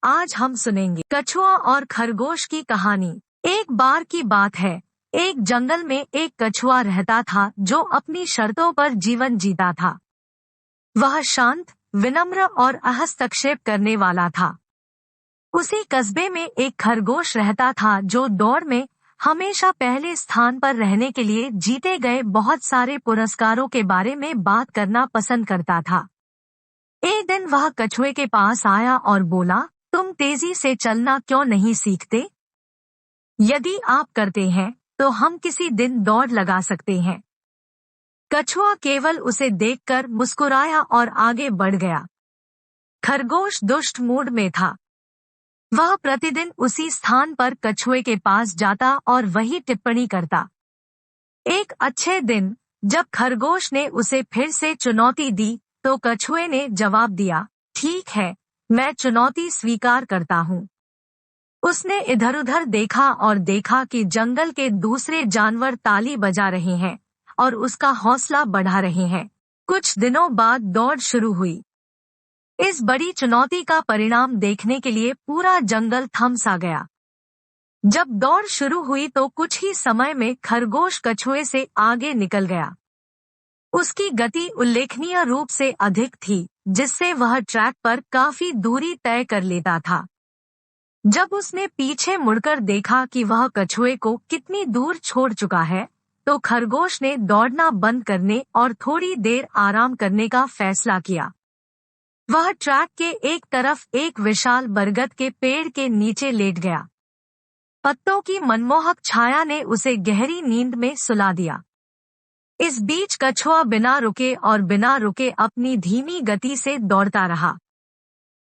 आज हम सुनेंगे कछुआ और खरगोश की कहानी। एक बार की बात है, एक जंगल में एक कछुआ रहता था जो अपनी शर्तों पर जीवन जीता था। वह शांत, विनम्र और हस्तक्षेप करने वाला था। उसी कस्बे में एक खरगोश रहता था जो दौड़ में हमेशा पहले स्थान पर रहने के लिए जीते गए बहुत सारे पुरस्कारों के बारे में बात करना पसंद करता था। एक दिन वह कछुए के पास आया और बोला, तुम तेजी से चलना क्यों नहीं सीखते? यदि आप करते हैं तो हम किसी दिन दौड़ लगा सकते हैं। कछुआ केवल उसे देखकर मुस्कुराया और आगे बढ़ गया। खरगोश दुष्ट मूड में था। वह प्रतिदिन उसी स्थान पर कछुए के पास जाता और वही टिप्पणी करता। एक अच्छे दिन जब खरगोश ने उसे फिर से चुनौती दी तो कछुए ने जवाब दिया, ठीक है, मैं चुनौती स्वीकार करता हूँ। उसने इधर-उधर देखा और देखा कि जंगल के दूसरे जानवर ताली बजा रहे हैं और उसका हौसला बढ़ा रहे हैं। कुछ दिनों बाद दौड़ शुरू हुई। इस बड़ी चुनौती का परिणाम देखने के लिए पूरा जंगल थम सा गया। जब दौड़ शुरू हुई तो कुछ ही समय में खरगोश कछुए से आगे निकल गया। उसकी गति उल्लेखनीय रूप से अधिक थी, जिससे वह ट्रैक पर काफी दूरी तय कर लेता था। जब उसने पीछे मुड़कर देखा कि वह कछुए को कितनी दूर छोड़ चुका है, तो खरगोश ने दौड़ना बंद करने और थोड़ी देर आराम करने का फैसला किया। वह ट्रैक के एक तरफ एक विशाल बरगद के पेड़ के नीचे लेट गया। पत्तों की मनमोहक छाया ने उसे गहरी नींद में सुला दिया। इस बीच कछुआ बिना रुके अपनी धीमी गति से दौड़ता रहा।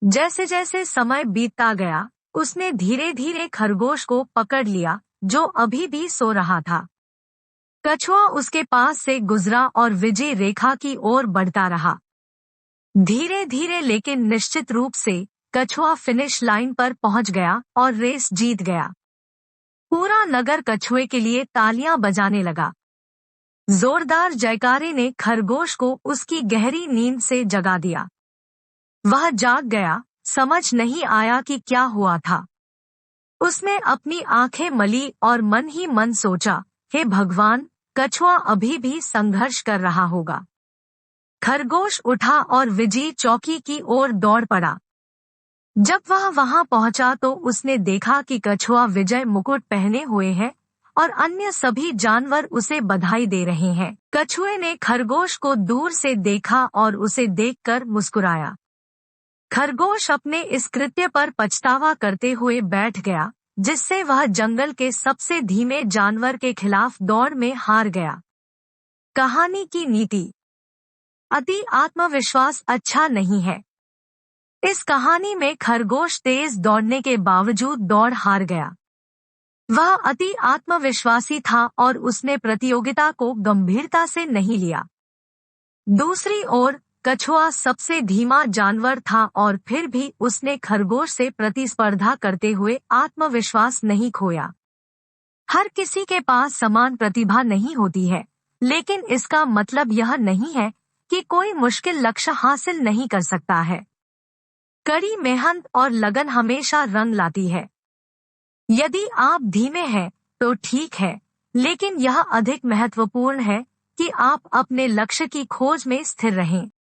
जैसे जैसे समय बीतता गया, उसने धीरे धीरे खरगोश को पकड़ लिया, जो अभी भी सो रहा था। कछुआ उसके पास से गुजरा और विजय रेखा की ओर बढ़ता रहा। धीरे धीरे लेकिन निश्चित रूप से कछुआ फिनिश लाइन पर पहुंच गया और रेस जीत गया। पूरा नगर कछुए के लिए तालियां बजाने लगा। जोरदार जयकारे ने खरगोश को उसकी गहरी नींद से जगा दिया। वह जाग गया, समझ नहीं आया कि क्या हुआ था। उसने अपनी आंखें मली और मन ही मन सोचा, हे भगवान, कछुआ अभी भी संघर्ष कर रहा होगा। खरगोश उठा और विजयी चौकी की ओर दौड़ पड़ा। जब वह वहां पहुंचा तो उसने देखा कि कछुआ विजय मुकुट पहने हुए है और अन्य सभी जानवर उसे बधाई दे रहे हैं। कछुए ने खरगोश को दूर से देखा और उसे देखकर मुस्कुराया। खरगोश अपने इस कृत्य पर पछतावा करते हुए बैठ गया, जिससे वह जंगल के सबसे धीमे जानवर के खिलाफ दौड़ में हार गया। कहानी की नीति: अति आत्मविश्वास अच्छा नहीं है। इस कहानी में खरगोश तेज दौड़ने के बावजूद दौड़ हार गया। वह अति आत्मविश्वासी था और उसने प्रतियोगिता को गंभीरता से नहीं लिया। दूसरी ओर कछुआ सबसे धीमा जानवर था और फिर भी उसने खरगोश से प्रतिस्पर्धा करते हुए आत्मविश्वास नहीं खोया। हर किसी के पास समान प्रतिभा नहीं होती है, लेकिन इसका मतलब यह नहीं है कि कोई मुश्किल लक्ष्य हासिल नहीं कर सकता है। कड़ी मेहनत और लगन हमेशा रंग लाती है। यदि आप धीमे हैं तो ठीक है, लेकिन यह अधिक महत्वपूर्ण है कि आप अपने लक्ष्य की खोज में स्थिर रहें।